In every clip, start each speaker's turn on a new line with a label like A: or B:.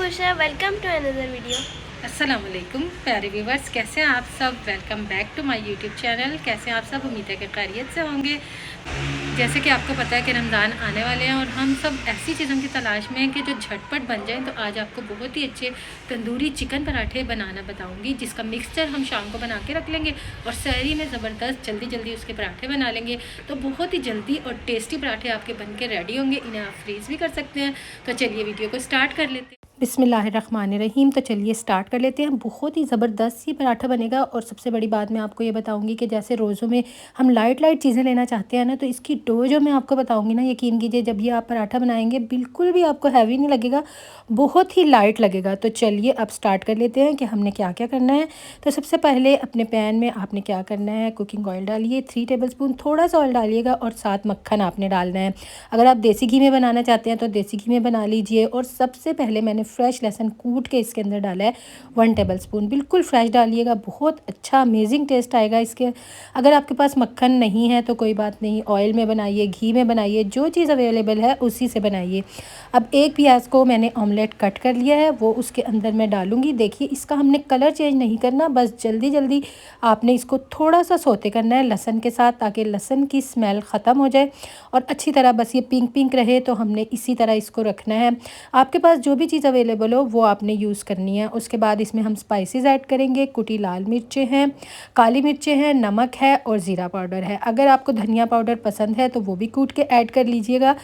A: खुशा, welcome to another video.
B: अस्सलाम वालेकुम प्यारे व्यूवर्स, कैसे हैं आप सब। Welcome back to my YouTube channel. कैसे हैं आप सब, उम्मीद है कि खैरियत से होंगे। जैसे कि आपको पता है कि रमज़ान आने वाले हैं और हम सब ऐसी चीज़ों की तलाश में हैं कि जो झटपट बन जाएं। तो आज आपको बहुत ही अच्छे तंदूरी चिकन पराठे बनाना बताऊंगी, जिसका मिक्सचर हम शाम को बना के रख लेंगे और सहरी में ज़बरदस्त जल्दी जल्दी उसके पराठे बना लेंगे। तो बहुत ही जल्दी और टेस्टी पराठे आपके बन के रेडी होंगे। इन्हें आप फ्रीज़ भी कर सकते हैं। तो चलिए वीडियो को स्टार्ट कर लेते हैं। बिस्मिल्लाहिर्रहमानिर्रहीम। तो चलिए स्टार्ट कर लेते हैं। बहुत ही ज़बरदस्त ये पराठा बनेगा। और सबसे बड़ी बात मैं आपको ये बताऊंगी कि जैसे रोज़ों में हम लाइट लाइट चीज़ें लेना चाहते हैं ना, तो इसकी डो जो मैं आपको बताऊंगी ना, यकीन कीजिए जब ये आप पराठा बनाएंगे बिल्कुल भी आपको हैवी नहीं लगेगा, बहुत ही लाइट लगेगा। तो चलिए अब स्टार्ट कर लेते हैं कि हमने क्या क्या करना है। तो सबसे पहले अपने पैन में आपने क्या करना है, कुकिंग ऑयल डालिए 3 टेबलस्पून, थोड़ा सा ऑयल डालिएगा और साथ मक्खन आपने डालना है। अगर आप देसी घी में बनाना चाहते हैं तो देसी घी में बना लीजिए। और सबसे पहले मैंने फ्रेश लहसुन कूट के इसके अंदर डाला है 1 टेबलस्पून। बिल्कुल फ्रेश डालिएगा, बहुत अच्छा अमेजिंग टेस्ट आएगा इसके। अगर आपके पास मक्खन नहीं है तो कोई बात नहीं, ऑयल में बनाइए, घी में बनाइए, जो चीज़ अवेलेबल है उसी से बनाइए। अब एक प्याज को मैंने ऑमलेट कट कर लिया है, वो उसके अंदर मैं डालूंगी। देखिए इसका हमने कलर चेंज नहीं करना, बस जल्दी जल्दी आपने इसको थोड़ा सा सोते करना है लहसुन के साथ, ताकि लहसुन की स्मेल ख़त्म हो जाए और अच्छी तरह बस ये पिंक पिंक रहे। तो हमने इसी तरह इसको रखना है। आपके पास जो भी चीज़ अवेलेबल हो वो आपने यूज़ करनी है। उसके बाद इसमें हम स्पाइसेस ऐड करेंगे। कुटी लाल मिर्चें हैं, काली मिर्चें हैं, नमक है और ज़ीरा पाउडर है। अगर आपको धनिया पाउडर पसंद है तो वो भी कूट के ऐड कर लीजिएगा।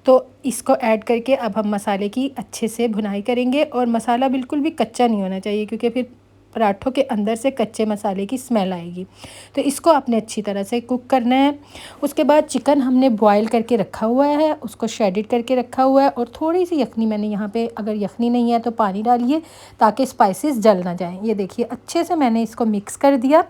B: तो इसको ऐड करके अब हम मसाले की अच्छे से भुनाई करेंगे। और मसाला बिल्कुल भी कच्चा नहीं होना चाहिए, क्योंकि फिर पराठों के अंदर से कच्चे मसाले की स्मेल आएगी। तो इसको आपने अच्छी तरह से कुक करना है। उसके बाद चिकन हमने बॉयल करके रखा हुआ है, उसको श्रेडिड करके रखा हुआ है। और थोड़ी सी यखनी मैंने यहाँ पे, अगर यखनी नहीं है तो पानी डालिए ताकि स्पाइसेस जल ना जाएं। ये देखिए अच्छे से मैंने इसको मिक्स कर दिया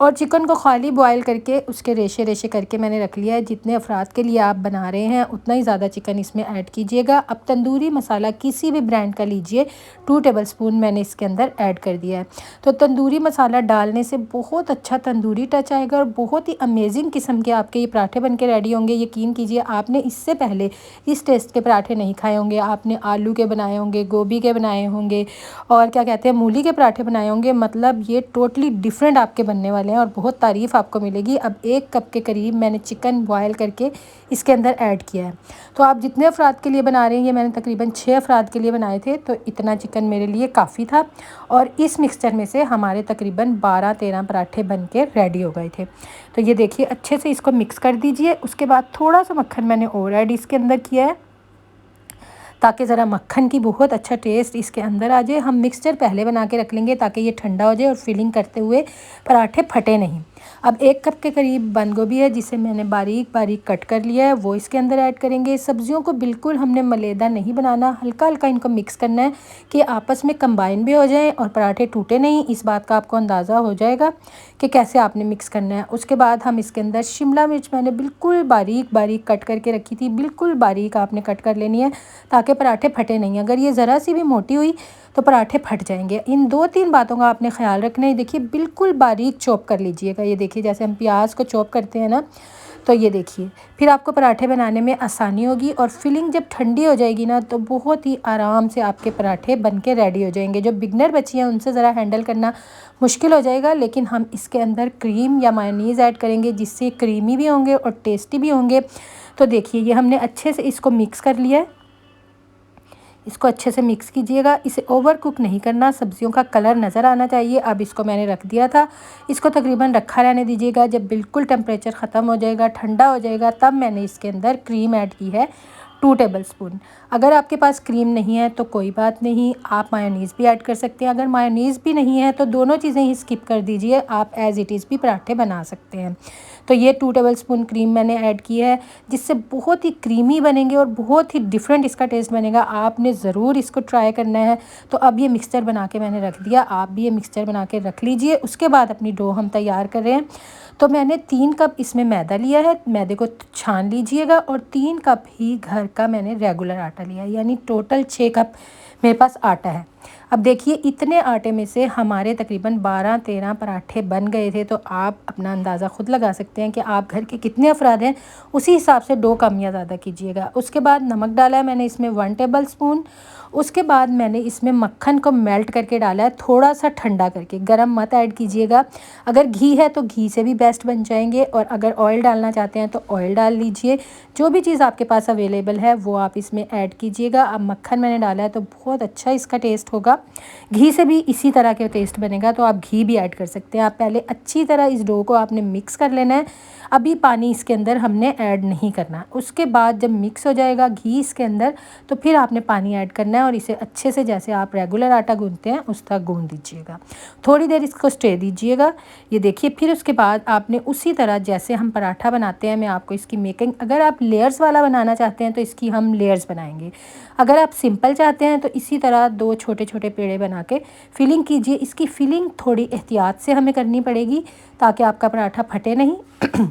B: और चिकन को खाली बॉयल करके उसके रेशे रेशे करके मैंने रख लिया है। जितने अफराद के लिए आप बना रहे हैं उतना ही ज़्यादा चिकन इसमें ऐड कीजिएगा। अब तंदूरी मसाला किसी भी ब्रांड का लीजिए, 2 टेबलस्पून मैंने इसके अंदर ऐड कर दिया है। तो तंदूरी मसाला डालने से बहुत अच्छा तंदूरी टच आएगा और बहुत ही अमेजिंग किस्म के आपके ये पराठे बन के रेडी होंगे। यकीन कीजिए आपने इससे पहले इस टेस्ट के पराठे नहीं खाए होंगे। आपने आलू के बनाए होंगे, गोभी के बनाए होंगे और क्या कहते हैं मूली के पराठे बनाए होंगे। मतलब ये टोटली डिफरेंट आपके बनने वाले हैं और बहुत तारीफ़ आपको मिलेगी। अब 1 कप के करीब मैंने चिकन बॉयल करके इसके अंदर ऐड किया है। तो आप जितने अफराद के लिए बना रहे हैं, ये मैंने तकरीबन 6 अफराद के लिए बनाए थे, तो इतना चिकन मेरे लिए काफ़ी था। और इस मिक्सचर में से हमारे तकरीबन 12-13 पराठे बन के रेडी हो गए थे। तो ये देखिए अच्छे से इसको मिक्स कर दीजिए। उसके बाद थोड़ा सा मक्खन मैंने और ऐड इसके अंदर किया है, ताकि ज़रा मक्खन की बहुत अच्छा टेस्ट इसके अंदर आ जाए। हम मिक्सचर पहले बना के रख लेंगे ताकि ये ठंडा हो जाए और फिलिंग करते हुए पराठे फटे नहीं। अब 1 कप के करीब बंद गोभी है, जिसे मैंने बारीक बारीक कट कर लिया है, वो इसके अंदर ऐड करेंगे। सब्जियों को बिल्कुल हमने मलेदा नहीं बनाना, हल्का हल्का इनको मिक्स करना है कि आपस में कंबाइन भी हो जाएं और पराठे टूटे नहीं। इस बात का आपको अंदाज़ा हो जाएगा कि कैसे आपने मिक्स करना है। उसके बाद हम इसके अंदर शिमला मिर्च मैंने बिल्कुल बारीक बारीक कट करके रखी थी, बिल्कुल बारीक आपने कट कर लेनी है ताकि पराठे फटे नहीं। अगर ये ज़रा सी भी मोटी हुई तो पराठे फट जाएंगे। इन 2-3 बातों का आपने ख्याल रखना है। देखिए बिल्कुल बारीक चॉप कर लीजिएगा। ये देखिए जैसे हम प्याज को चॉप करते हैं ना, तो ये देखिए फिर आपको पराठे बनाने में आसानी होगी। और फिलिंग जब ठंडी हो जाएगी ना, तो बहुत ही आराम से आपके पराठे बन के रेडी हो जाएंगे। जो बिगनर बच्चे हैं उनसे ज़रा हैंडल करना मुश्किल हो जाएगा, लेकिन हम इसके अंदर क्रीम या मायोनीज़ ऐड करेंगे, जिससे क्रीमी भी होंगे और टेस्टी भी होंगे। तो देखिए ये हमने अच्छे से इसको मिक्स कर लिया है। इसको अच्छे से मिक्स कीजिएगा, इसे ओवर कुक नहीं करना, सब्जियों का कलर नज़र आना चाहिए। अब इसको मैंने रख दिया था, इसको तकरीबन रखा रहने दीजिएगा। जब बिल्कुल टेम्परेचर ख़त्म हो जाएगा, ठंडा हो जाएगा, तब मैंने इसके अंदर क्रीम ऐड की है 2 टेबलस्पून। अगर आपके पास क्रीम नहीं है तो कोई बात नहीं, आप मायोनीज़ भी ऐड कर सकते हैं। अगर मायोनीज़ भी नहीं है तो दोनों चीज़ें ही स्किप कर दीजिए, आप एज़ इट इज़ भी पराठे बना सकते हैं। तो ये 2 टेबलस्पून क्रीम मैंने ऐड की है, जिससे बहुत ही क्रीमी बनेंगे और बहुत ही डिफरेंट इसका टेस्ट बनेगा। आपने ज़रूर इसको ट्राई करना है। तो अब ये मिक्सचर बना के मैंने रख दिया, आप भी ये मिक्सचर बना के रख लीजिए। उसके बाद अपनी डो हम तैयार कर रहे हैं। तो मैंने 3 कप इसमें मैदा लिया है, मैदे को छान लीजिएगा। और 3 कप ही घर का मैंने रेगुलर आटा लिया है, यानी टोटल 6 कप मेरे पास आटा है। अब देखिए इतने आटे में से हमारे तकरीबन 12-13 पराठे बन गए थे। तो आप अपना अंदाज़ा ख़ुद लगा सकते हैं कि आप घर के कितने अफराद हैं, उसी हिसाब से डो कम या ज़्यादा कीजिएगा। उसके बाद नमक डाला है मैंने इसमें 1 टेबल स्पून। उसके बाद मैंने इसमें मक्खन को मेल्ट करके डाला है, थोड़ा सा ठंडा करके, गरम मत ऐड कीजिएगा। अगर घी है तो घी से भी बेस्ट बन जाएंगे, और अगर ऑयल डालना चाहते हैं तो ऑयल डाल लीजिए। जो भी चीज़ आपके पास अवेलेबल है वो आप इसमें ऐड कीजिएगा। अब मक्खन मैंने डाला है तो बहुत अच्छा इसका टेस्ट होगा। घी से भी इसी तरह के टेस्ट बनेगा, तो आप घी भी ऐड कर सकते हैं। आप पहले अच्छी तरह इस डो को आपने मिक्स कर लेना है। अभी पानी इसके अंदर हमने ऐड नहीं करना। उसके बाद जब मिक्स हो जाएगा घी इसके अंदर, तो फिर आपने पानी ऐड करना है और इसे अच्छे से, जैसे आप रेगुलर आटा गूंथते हैं उस तरह गूंथ दीजिएगा। थोड़ी देर इसको स्टे दीजिएगा। ये देखिए, फिर उसके बाद आपने उसी तरह जैसे हम पराठा बनाते हैं, मैं आपको इसकी मेकिंग, अगर आप लेयर्स वाला बनाना चाहते हैं तो इसकी हम लेयर्स बनाएंगे। अगर आप सिंपल चाहते हैं तो इसी तरह 2 छोटे छोटे पेड़े बना के फिलिंग कीजिए। इसकी फिलिंग थोड़ी एहतियात से हमें करनी पड़ेगी ताकि आपका पराठा फटे नहीं।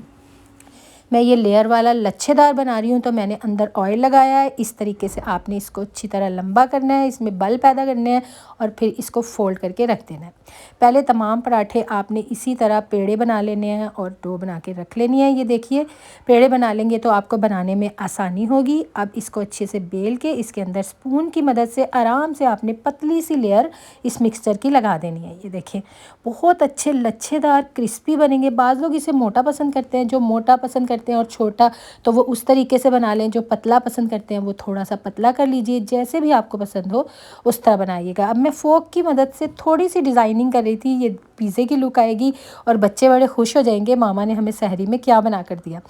B: मैं ये लेयर वाला लच्छेदार बना रही हूँ, तो मैंने अंदर ऑयल लगाया है। इस तरीके से आपने इसको अच्छी तरह लंबा करना है, इसमें बल पैदा करने हैं और फिर इसको फोल्ड करके रख देना है। पहले तमाम पराठे आपने इसी तरह पेड़े बना लेने हैं और डो बना के रख लेनी है। ये देखिए, पेड़े बना लेंगे तो आपको बनाने में आसानी होगी। अब इसको अच्छे से बेल के इसके अंदर स्पून की मदद से आराम से आपने पतली सी लेयर इस मिक्सचर की लगा देनी है। ये देखिए, बहुत अच्छे लच्छेदार क्रिस्पी बनेंगे। बाज़ लोग इसे मोटा पसंद करते हैं, जो मोटा पसंद करते हैं और छोटा तो वो उस तरीके से बना लें। जो पतला पसंद करते हैं वो थोड़ा सा पतला कर लीजिए, जैसे भी आपको पसंद हो उस तरह बनाइएगा। अब मैं फोक की मदद से थोड़ी सी डिज़ाइनिंग कर रही थी। ये पिज़्ज़े की लुक आएगी और बच्चे बड़े खुश हो जाएंगे, मामा ने हमें सहरी में क्या बना कर दिया।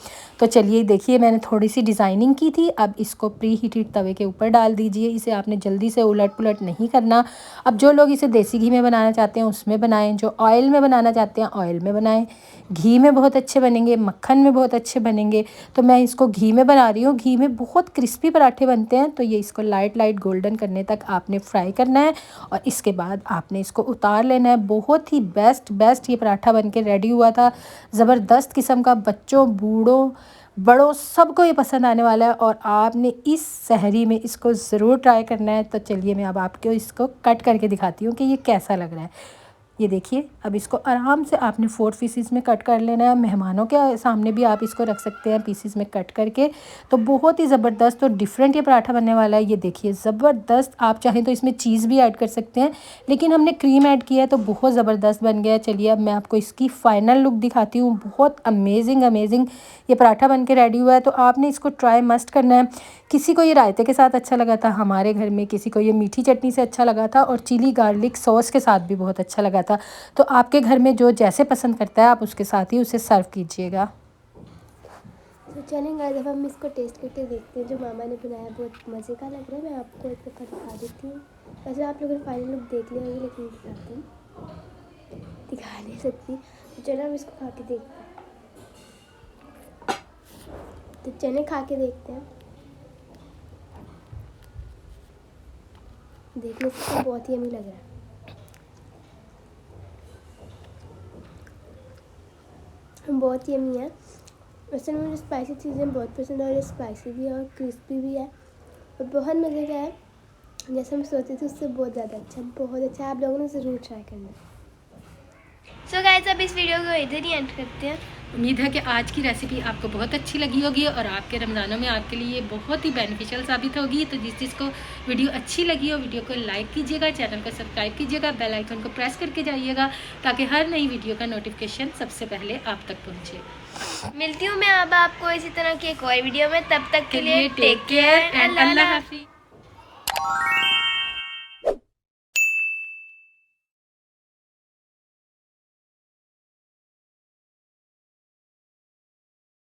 B: तो चलिए देखिए, मैंने थोड़ी सी डिज़ाइनिंग की थी। अब इसको प्री हीटेड तवे के ऊपर डाल दीजिए। इसे आपने जल्दी से उलट पुलट नहीं करना। अब जो लोग इसे देसी घी में बनाना चाहते हैं उसमें बनाएं, जो ऑयल में बनाना चाहते हैं ऑयल में बनाएं। घी में बहुत अच्छे बनेंगे, मक्खन में बहुत अच्छे बनेंगे। तो मैं इसको घी में बना रही हूँ। घी में बहुत क्रिस्पी पराठे बनते हैं। तो ये इसको लाइट लाइट गोल्डन करने तक आपने फ्राई करना है और इसके बाद आपने इसको उतार लेना है। बहुत ही बेस्ट ये पराठा बन के रेडी हुआ था। ज़बरदस्त किस्म का, बच्चों बूढ़ों बड़ों सबको ये पसंद आने वाला है और आपने इस सहरी में इसको ज़रूर ट्राई करना है। तो चलिए मैं अब आपको इसको कट करके दिखाती हूँ कि ये कैसा लग रहा है। ये देखिए, अब इसको आराम से आपने 4 पीसीस में कट कर लेना है। मेहमानों के सामने भी आप इसको रख सकते हैं पीसीस में कट करके। तो बहुत ही ज़बरदस्त और डिफरेंट ये पराठा बनने वाला है। ये देखिए, ज़बरदस्त। आप चाहें तो इसमें चीज़ भी ऐड कर सकते हैं, लेकिन हमने क्रीम ऐड किया है तो बहुत ज़बरदस्त बन गया है। चलिए अब मैं आपको इसकी फ़ाइनल लुक दिखाती हूँ। बहुत अमेजिंग ये पराठा बन के रेडी हुआ है। तो आपने इसको ट्राई मस्ट करना है। किसी को ये रायते के साथ अच्छा लगा था, हमारे घर में किसी को ये मीठी चटनी से अच्छा लगा था और चिली गार्लिक सॉस के साथ भी बहुत अच्छा लगा था। तो आपके घर में जो जैसे पसंद करता है आप उसके साथ ही उसे सर्व कीजिएगा।
A: तो चलें गाइस, अब हम इसको टेस्ट करके देखते हैं। जो मामा ने बनाया बहुत मज़े का लग रहा है। मैं आपको एक दफ़ा दिखा देती हूँ। वैसे आप लोगों ने फाइनल लुक देख लिया होगी, लेकिन दिखा नहीं सकती। तो चलो हम इसको खा के देखते हैं। तो चने खा के देखते हैं। देखने से तो बहुत ही यम्मी लग रहा है। बहुत ही यम्मी है। वैसे मुझे स्पाइसी चीज़ें बहुत पसंद है और ये स्पाइसी भी है और क्रिस्पी भी है और बहुत मज़े का है। जैसे हम सोचे थे उससे बहुत ज़्यादा अच्छा, बहुत अच्छा। आप लोगों ने ज़रूर ट्राई करना। सो गाइस, अब इस वीडियो को इधर ही एंड करते हैं।
B: उम्मीद है कि आज की रेसिपी आपको बहुत अच्छी लगी होगी और आपके रमज़ानों में आपके लिए बहुत ही बेनिफिशियल साबित होगी। तो जिसको वीडियो अच्छी लगी हो वीडियो को लाइक कीजिएगा, चैनल को सब्सक्राइब कीजिएगा, बेल आइकन को प्रेस करके जाइएगा ताकि हर नई वीडियो का नोटिफिकेशन सबसे पहले आप तक पहुँचे।
A: मिलती हूँ मैं अब आपको इसी तरह की एक और वीडियो में। तब तक के लिए टेक केयर। अल्लाह हाफिज़।